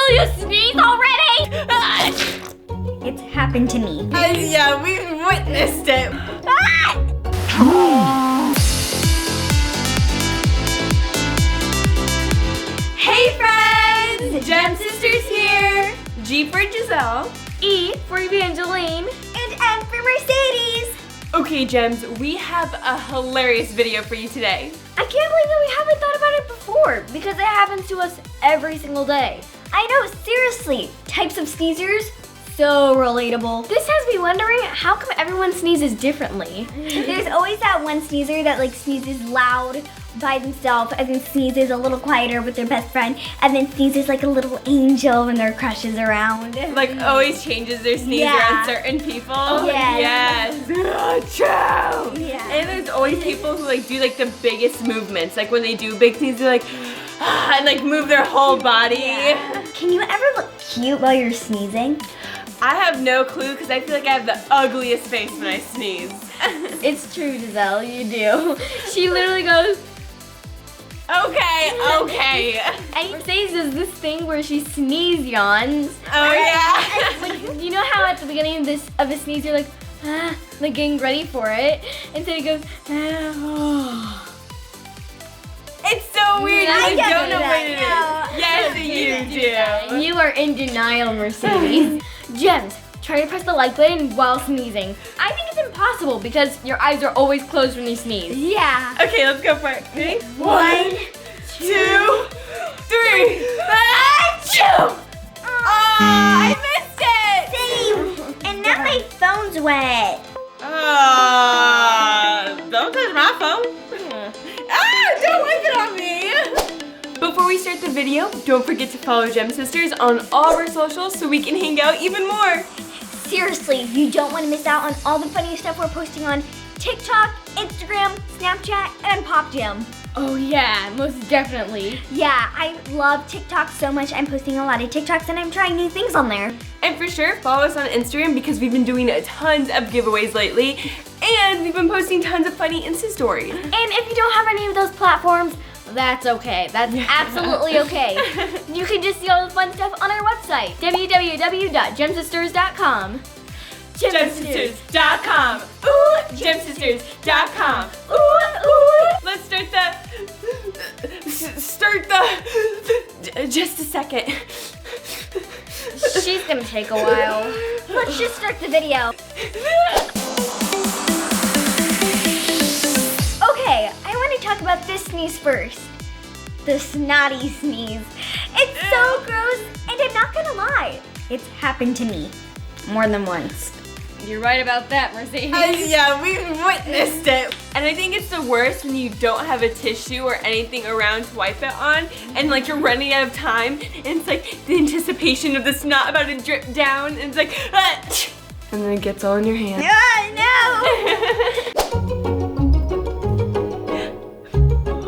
Will you sneeze already? It's happened to me. Yeah, we witnessed it. Hey friends! GEMSisters here. G for Giselle. E for Evangeline. And M for Mercedes. Okay, Gems, we have a hilarious video for you today. I can't believe that we haven't thought about it before because it happens to us every single day. I know, seriously. Types of sneezers, so relatable. This has me wondering, how come everyone sneezes differently? There's always that one sneezer that like sneezes loud by themselves and then sneezes a little quieter with their best friend and then sneezes like a little angel when their crush is around. Like always changes their sneeze around certain people. Yes. True. Yeah. And there's always people who like do like the biggest movements. Like when they do big sneezes, they're like and like move their whole body. Yeah. Can you ever look cute while you're sneezing? I have no clue because I feel like I have the ugliest face when I sneeze. It's true, Giselle, you do. She literally goes, okay. and Mercedes does this thing where she sneeze yawns. Oh yeah. Like, you know how at the beginning of a sneeze you're like getting ready for it, and then it goes, It's so weird. I You don't don't know do what it that, is. Yes, you do. You are in denial, Mercedes. Gems, try to press the like button while sneezing. I think it's impossible because your eyes are always closed when you sneeze. Yeah. Okay, let's go for it. Ready? 1, 2, 3. Achoo! Oh, I missed it. Same. And now my phone's wet. Don't touch my phone. Don't wipe it on me. Before we start the video, don't forget to follow GEMSisters on all of our socials so we can hang out even more. Seriously, you don't want to miss out on all the funny stuff we're posting on TikTok, Instagram, Snapchat, and POPJAM. Oh yeah, most definitely. Yeah, I love TikTok so much. I'm posting a lot of TikToks and I'm trying new things on there. And for sure, follow us on Instagram because we've been doing tons of giveaways lately. And we've been posting tons of funny Insta stories. And if you don't have any of those platforms, that's okay. That's absolutely okay. You can just see all the fun stuff on our website, www.GEMSisters.com. GEMSisters.com. Ooh, GEMSisters.com. Ooh, ooh. Let's start the. Just a second. She's gonna take a while. Let's just start the video. Okay, I want to talk about this sneeze first. The snotty sneeze. It's so gross, and I'm not gonna lie. It's happened to me more than once. You're right about that, Mercedes. Yeah, we witnessed it. And I think it's the worst when you don't have a tissue or anything around to wipe it on, and like you're running out of time, and it's like the anticipation of the snot about to drip down, and it's like, and then it gets all in your hand. No!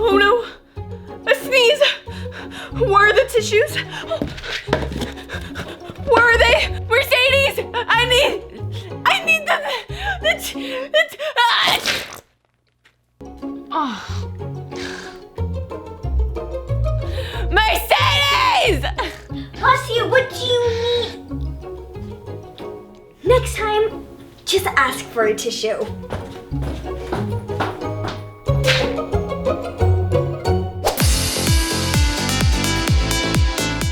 Oh no, a sneeze. Where are the tissues? Where are they? Mercedes, I need the Mercedes! Bless you, what do you need? Next time, just ask for a tissue.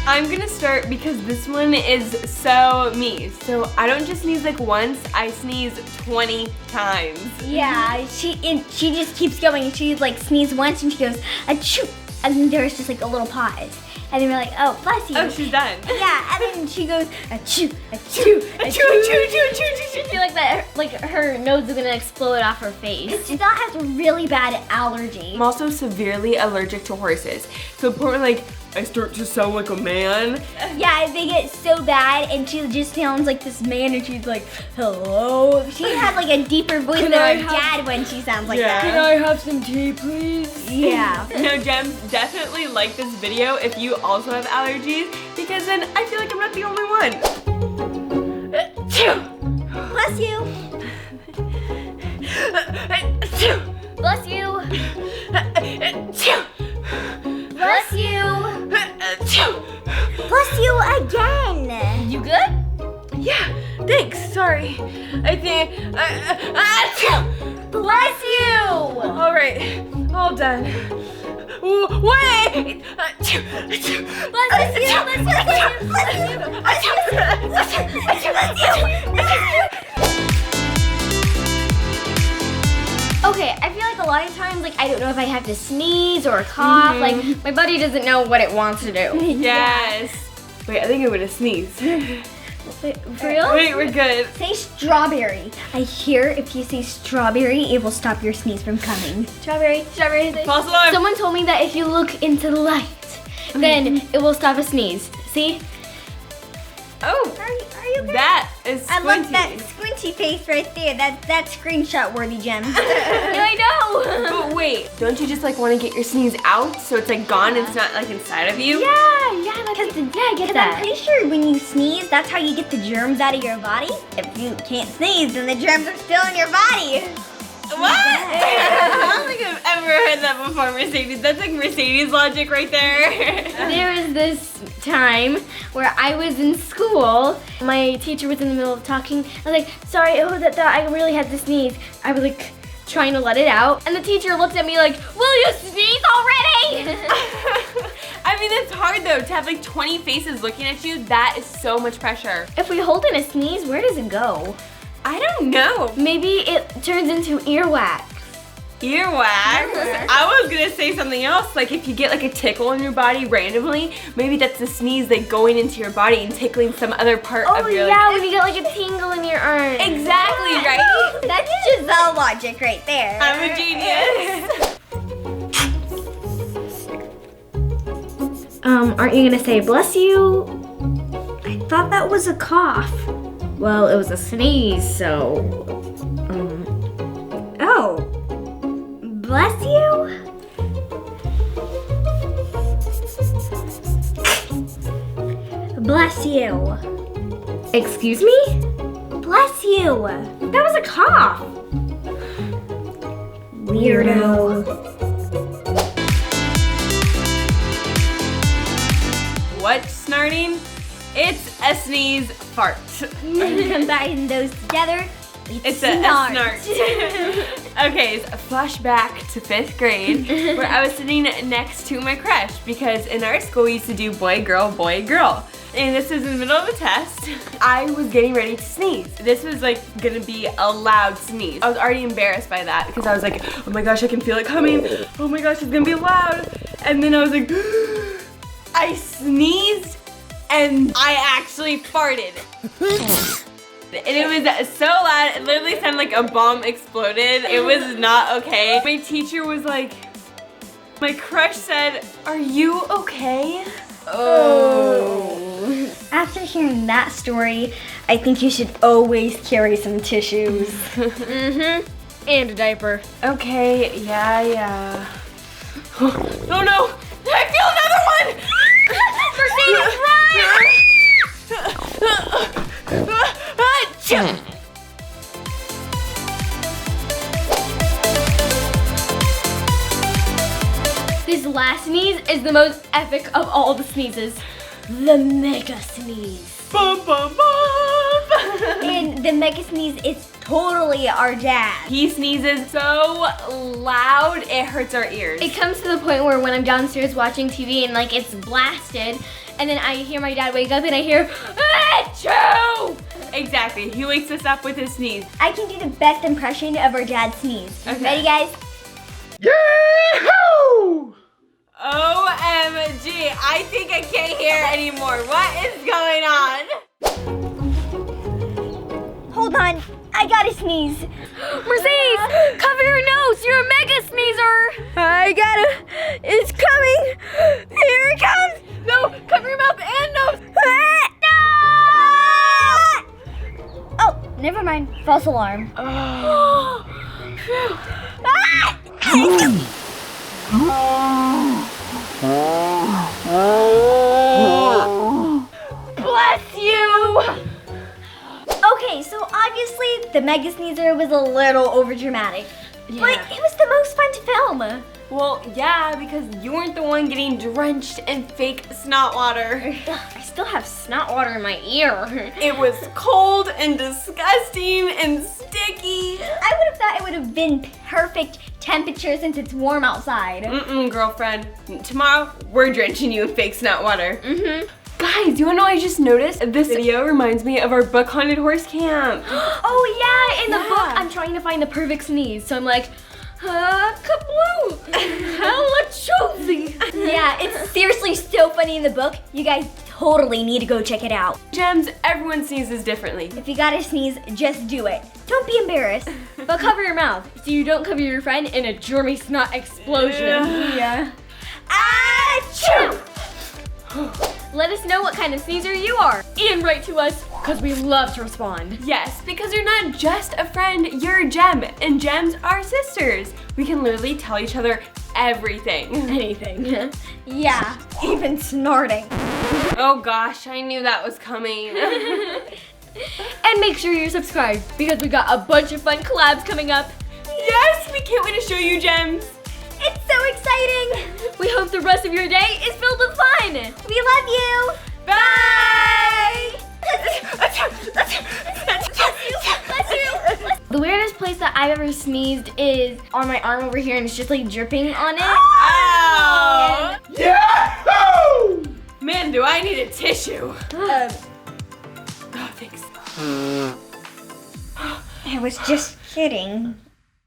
I'm gonna start because this one is so me. So I don't just sneeze like once, I sneeze 20 times. Yeah, she just keeps going. She like sneezes once and she goes achoo, and then there's just like a little pause, and then we're like, oh bless you. Oh, she's done. Yeah, and then she goes achoo, Achoo, achoo, achoo, achoo, achoo. I feel like that, like her nose is gonna explode off her face. Giselle has a really bad allergy. I'm also severely allergic to horses. So apparently, like, I start to sound like a man. Yeah, they get so bad, and she just sounds like this man, and she's like, hello. She has like a deeper voice than her dad when she sounds like that. Can I have some tea, please? Yeah. No, Gems, definitely like this video if you also have allergies, because then I feel like I'm not the only one. Bless you. Bless you. Bless you. Bless you good? Yeah, thanks. Sorry. I think. Bless you! All right, all done. Wait! Okay, I feel like a lot of times, like, I don't know if I have to sneeze or cough. Like, my body doesn't know what it wants to do. Yes. Wait, I think I'm gonna sneeze. Wait, for real? Wait, we're good. Say strawberry. I hear if you say strawberry, it will stop your sneeze from coming. Strawberry. False alarm. Someone told me that if you look into the light, then it will stop a sneeze. See? Oh, Are you good? that is I squinty. love that squinty face right there. That's screenshot worthy, Gem. I know. But wait, don't you just like want to get your sneeze out so it's like gone and it's not like inside of you? Yeah, I get Because I'm that. pretty sure when you sneeze, that's how you get the germs out of your body. If you can't sneeze, then the germs are still in your body. What? I don't think I've ever heard that before, Mercedes. That's like Mercedes logic right there. There was this time where I was in school. My teacher was in the middle of talking. I was like, sorry, that I really had to sneeze. I was like trying to let it out. And the teacher looked at me like, will you sneeze already? I mean, it's hard though to have like 20 faces looking at you. That is so much pressure. If we hold in a sneeze, where does it go? I don't know. Maybe it turns into earwax. Earwax? I was gonna say something else. Like if you get like a tickle in your body randomly, maybe that's the sneeze like going into your body and tickling some other part of your yeah, when you get like a tingle in your arm. Exactly, right? That's Giselle logic right there. I'm a genius. Aren't you gonna say bless you? I thought that was a cough. Well, it was a sneeze, so. Oh. Bless you? Bless you. Excuse me? Bless you. That was a cough. Weirdo. What's snorting? It's a sneeze fart. Combine those together, It's a snort. Okay, so flashback to 5th grade where I was sitting next to my crush because in our school we used to do boy, girl, boy, girl. And this was in the middle of a test. I was getting ready to sneeze. This was like gonna be a loud sneeze. I was already embarrassed by that because I was like, oh my gosh, I can feel it coming. Oh my gosh, it's gonna be loud. And then I was like, I sneezed and I actually farted. And it was so loud, it literally sounded like a bomb exploded. It was not okay. My teacher was like, my crush said, are you okay? Oh. After hearing that story, I think you should always carry some tissues. And a diaper. Okay, yeah. Oh no, I feel another one! This last sneeze is the most epic of all the sneezes. The mega sneeze. Bum, bum, bum. And the mega sneeze is totally our dad. He sneezes so loud, it hurts our ears. It comes to the point where when I'm downstairs watching TV and like it's blasted, and then I hear my dad wake up and I hear, achoo! Exactly, he wakes us up with his sneeze. I can do the best impression of our dad's sneeze. Okay. Ready, guys? Yahoo! OMG, I think I can't hear anymore. What is going on? Hold on, I gotta sneeze. Mercedes, cover your nose. You're a mega sneezer. I gotta, it's coming. Here it comes. No, cover your mouth and nose. Oh, never mind. False alarm. Bless you. Okay, so obviously the mega sneezer was a little overdramatic. But it was the most fun to film. Well, yeah, because you weren't the one getting drenched in fake snot water. I still have snot water in my ear. It was cold and disgusting and sticky. I would have thought it would have been perfect temperature since it's warm outside. Girlfriend. Tomorrow, we're drenching you in fake snot water. Guys, you wanna know what I just noticed? This video reminds me of our book Haunted Horse Camp. Oh yeah, in the book I'm trying to find the perfect sneeze. So I'm like, kabloo! Halachozy! Yeah, it's seriously so funny in the book. You guys totally need to go check it out. Gems, everyone sneezes differently. If you gotta sneeze, just do it. Don't be embarrassed. But cover your mouth so you don't cover your friend in a germy snot explosion. Yeah. Achoo! Let us know what kind of sneezer you are and write to us because we love to respond. Yes, because you're not just a friend, you're a gem, and gems are sisters. We can literally tell each other everything. Anything. Yeah, even snorting. Oh gosh, I knew that was coming. And make sure you're subscribed because we got a bunch of fun collabs coming up. Yes, we can't wait to show you gems. It's so exciting. We hope the rest of your day is filled with fun. We love you. Bye! The weirdest place that I've ever sneezed is on my arm over here and it's just like dripping on it. Ow! And- Yahoo! Man, do I need a tissue. Oh, thanks. I was just kidding.